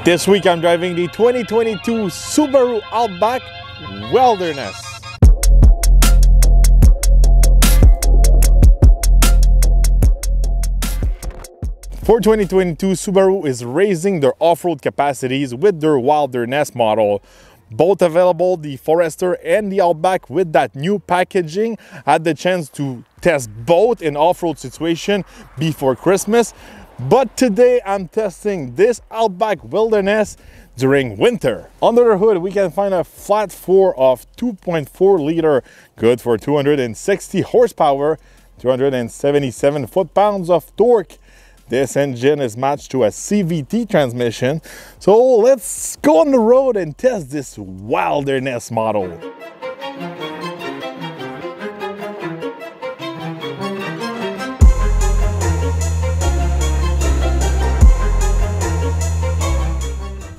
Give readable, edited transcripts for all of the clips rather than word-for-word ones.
This week I'm driving the 2022 Subaru Outback Wilderness. For 2022, Subaru is raising their off-road capacities with their Wilderness model. Both available, the Forester and the Outback, with that new packaging. I had the chance to test both in off-road situation before Christmas. But today I'm testing this Outback Wilderness during winter. Under the hood, we can find a flat 4 of 2.4 liter, good for 260 horsepower, 277 foot-pounds of torque. This engine is matched to a CVT transmission. So let's go on the road and test this Wilderness model.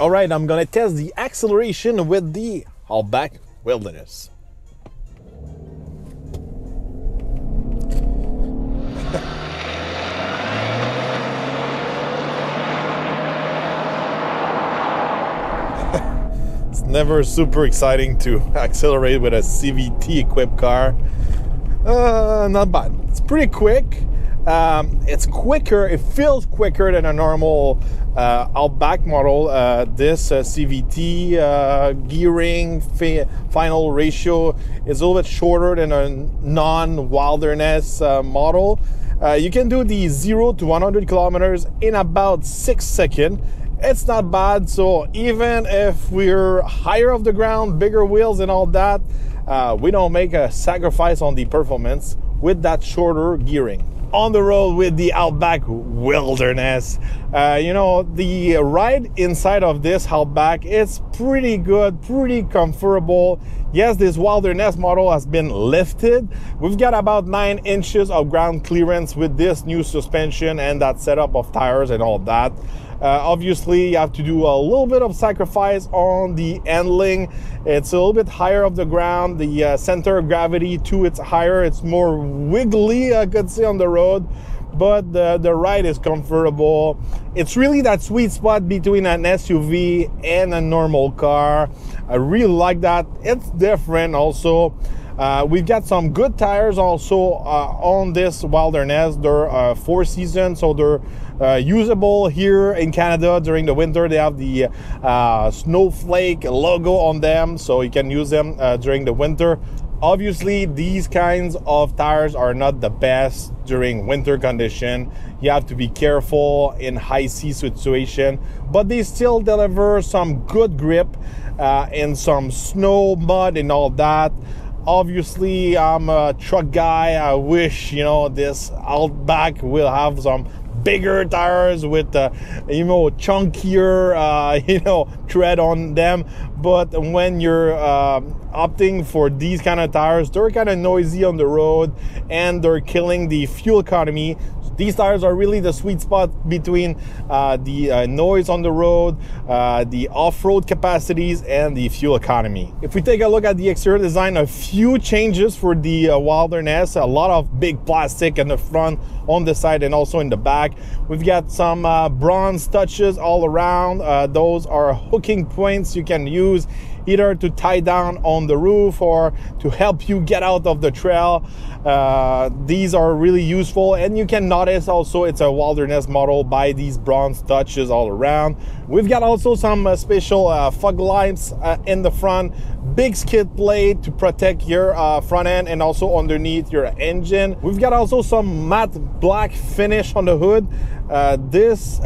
All right, I'm gonna test the acceleration with the Outback Wilderness. It's never super exciting to accelerate with a CVT equipped car. Not bad. It's pretty quick. It's quicker. It feels quicker than a normal Outback model. This CVT gearing final ratio is a little bit shorter than a non-Wilderness model. You can do the 0 to 100 kilometers in about 6 seconds. It's not bad. So even if we're higher off the ground, bigger wheels and all that, we don't make a sacrifice on the performance with that shorter gearing. On the road with the Outback Wilderness, you know, the ride inside of this Outback is pretty good, pretty comfortable. Yes, this Wilderness model has been lifted. We've got about 9 inches of ground clearance with this new suspension and that setup of tires and all that. Obviously, you have to do a little bit of sacrifice on the handling. It's a little bit higher off the ground. The center of gravity too, it's higher. It's more wiggly, I could say, on the road. But the ride is comfortable. It's really that sweet spot between an SUV and a normal car. I really like that. It's different also. We've got some good tires also on this Wilderness. They're 4 seasons, so they're usable here in Canada during the winter. They have the snowflake logo on them, so you can use them during the winter. Obviously, these kinds of tires are not the best during winter condition. You have to be careful in high sea situation, but they still deliver some good grip in some snow, mud, and all that. Obviously, I'm a truck guy. I wish, you know, this Outback will have some bigger tires with you know, chunkier you know, tread on them. But when you're opting for these kind of tires, they're kind of noisy on the road and they're killing the fuel economy. These tires are really the sweet spot between the noise on the road, the off-road capacities, and the fuel economy. If we take a look at the exterior design, a few changes for the Wilderness. A lot of big plastic in the front, on the side, and also in the back. We've got some bronze touches all around. Those are hooking points you can use either to tie down on the roof or to help you get out of the trail. These are really useful, and you can notice also it's a Wilderness model by these bronze touches all around. We've got also some special fog lights in the front, big skid plate to protect your front end and also underneath your engine. We've got also some matte black finish on the hood. This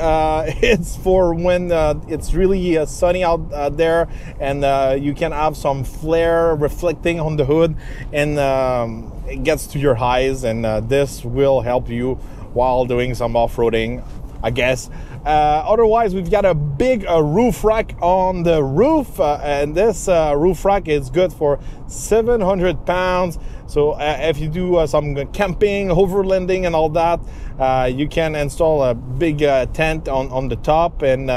is for when it's really sunny out there, and you can have some flare reflecting on the hood, and it gets to your eyes, and this will help you while doing some off-roading, I guess. Otherwise, we've got a big roof rack on the roof, and this roof rack is good for 700 pounds. So if you do some camping, overlanding and all that, you can install a big tent on the top, and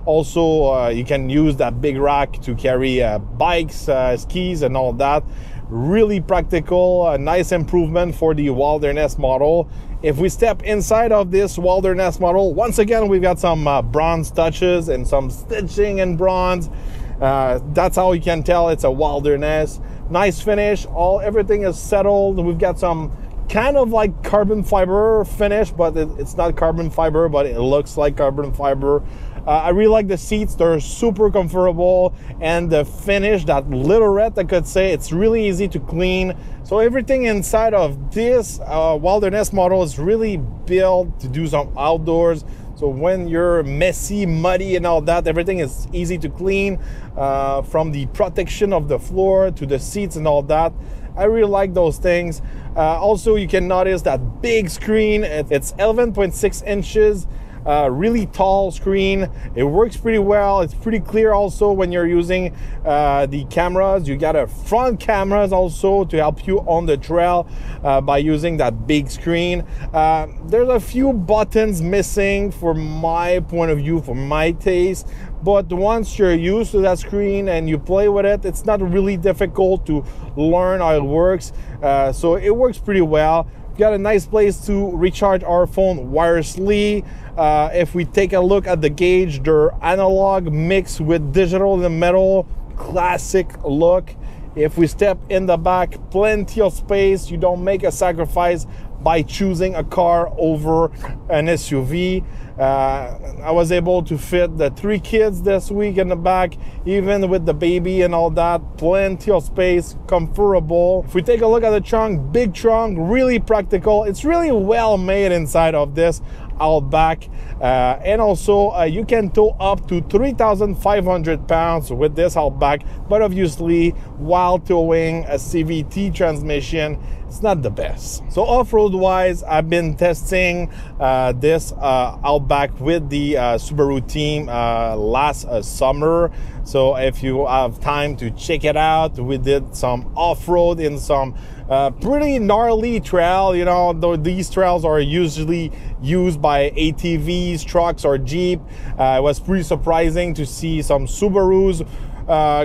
also you can use that big rack to carry bikes, skis and all that. really practical, a nice improvement for the Wilderness model. If we step inside of this Wilderness model, once again, we've got some bronze touches and some stitching in bronze. That's how you can tell it's a Wilderness. Nice finish, everything is settled. We've got some kind of like carbon fiber finish, but it's not carbon fiber, but it looks like carbon fiber. I really like the seats. They're super comfortable, and the finish, that leatherette, I could say, it's really easy to clean. So everything inside of this Wilderness model is really built to do some outdoors. So when you're messy, muddy and all that, everything is easy to clean, from the protection of the floor to the seats and all that. I really like those things. Also, you can notice that big screen. It's 11.6 inches. Really tall screen. It works pretty well. It's pretty clear also when you're using the cameras. You got a front cameras also to help you on the trail by using that big screen. There's a few buttons missing for my point of view, for my taste, but once you're used to that screen and you play with it, it's not really difficult to learn how it works. So it works pretty well. Got a nice place to recharge our phone wirelessly. If we take a look at the gauge, they're analog mixed with digital in the middle, classic look. If we step in the back, plenty of space. You don't make a sacrifice by choosing a car over an SUV. I was able to fit the 3 kids this week in the back, even with the baby and all that. Plenty of space, comfortable. If we take a look at the trunk, big trunk, really practical. It's really well made inside of this Outback, and also you can tow up to 3,500 pounds with this Outback, but obviously while towing a CVT transmission, it's not the best. So off-road wise, I've been testing this Outback with the Subaru team last summer. So if you have time to check it out, we did some off-road in some pretty gnarly trail. You know, though these trails are usually used by ATVs, trucks, or Jeep. It was pretty surprising to see some Subarus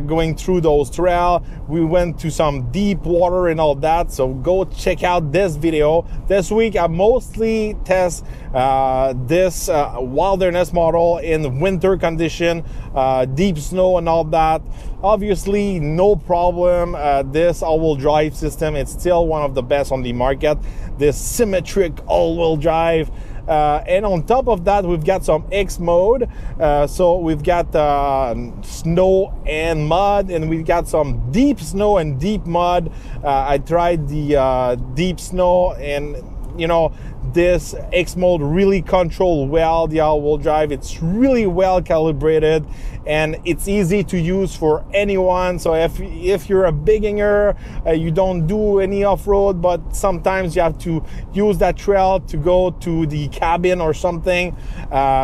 going through those trails. We went to some deep water and all that, so go check out this video. This week I mostly test this Wilderness model in winter condition, deep snow and all that. Obviously no problem, this all-wheel drive system, it's still one of the best on the market, this symmetric all-wheel drive. And on top of that, we've got some X mode. So we've got snow and mud, and we've got some deep snow and deep mud. I tried the deep snow, and you know, this X mode really control well the all-wheel drive. It's really well calibrated, and it's easy to use for anyone. So if you're a beginner, you don't do any off-road, but sometimes you have to use that trail to go to the cabin or something,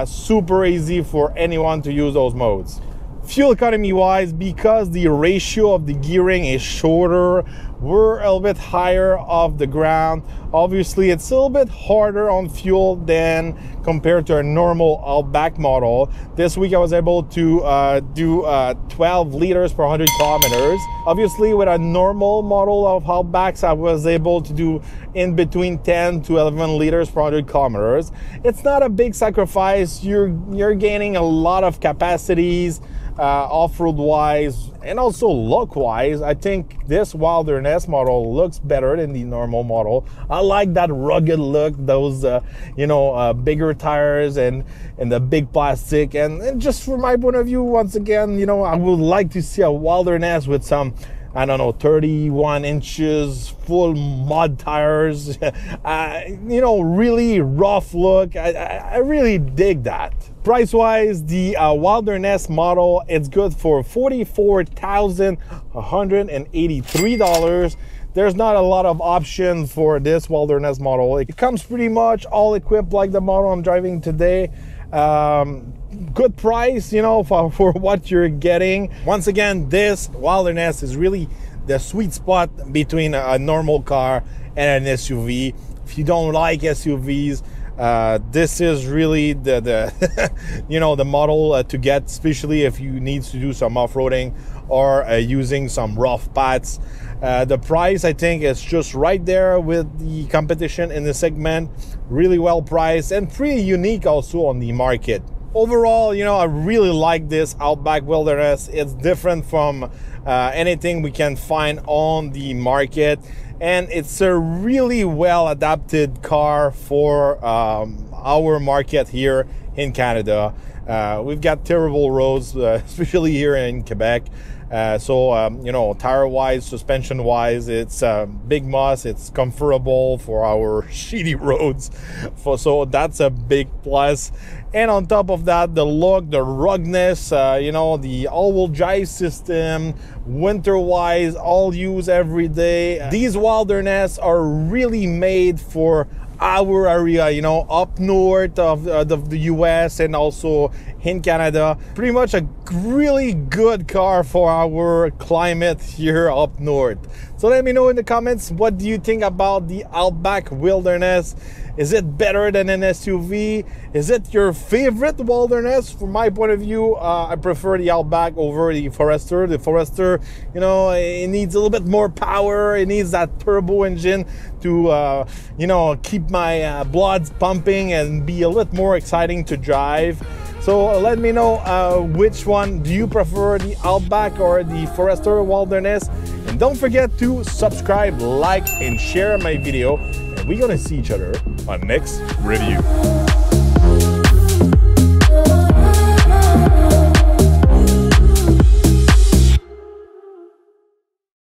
super easy for anyone to use those modes. Fuel economy wise, because the ratio of the gearing is shorter, we're a little bit higher off the ground. Obviously, it's a little bit harder on fuel than compared to a normal Outback model. This week I was able to do 12 liters per 100 kilometers. Obviously, with a normal model of Outbacks, I was able to do in between 10 to 11 liters per 100 kilometers. It's not a big sacrifice. You're gaining a lot of capacities, off-road wise, and also look wise. I think this Wilderness model looks better than the normal model. I like that rugged look, those bigger tires and the big plastic, and just from my point of view, once again, you know, I would like to see a Wilderness with some, I don't know, 31 inches, full mud tires, really rough look. I really dig that. Price-wise, the Wilderness model, it's good for $44,183. There's not a lot of options for this Wilderness model. It comes pretty much all equipped like the model I'm driving today. Good price, you know, for what you're getting. Once again, this Wilderness is really the sweet spot between a normal car and an SUV. If you don't like SUVs, this is really the the model to get, especially if you need to do some off-roading or using some rough paths. The price, I think, is just right there with the competition in the segment. Really well priced and pretty unique also on the market. Overall, you know, I really like this Outback Wilderness. It's different from anything we can find on the market, and it's a really well adapted car for our market here in Canada. We've got terrible roads, especially here in Quebec. You know, tire-wise, suspension-wise, it's big moss. It's comfortable for our shitty roads. So that's a big plus. And on top of that, the look, the ruggedness, you know, the all-wheel drive system, winter-wise, all use every day. These Wilderness are really made for our area, you know, up north of the US and also in Canada. Pretty much a really good car for our climate here up north. So let me know in the comments, what do you think about the Outback Wilderness? Is it better than an SUV? Is it your favorite Wilderness? From my point of view, I prefer the Outback over the Forester. The Forester, you know, it needs a little bit more power. It needs that turbo engine to, you know, keep my blood pumping and be a little more exciting to drive. So let me know which one do you prefer, the Outback or the Forester Wilderness. And don't forget to subscribe, like, and share my video. And we're gonna see each other on next review.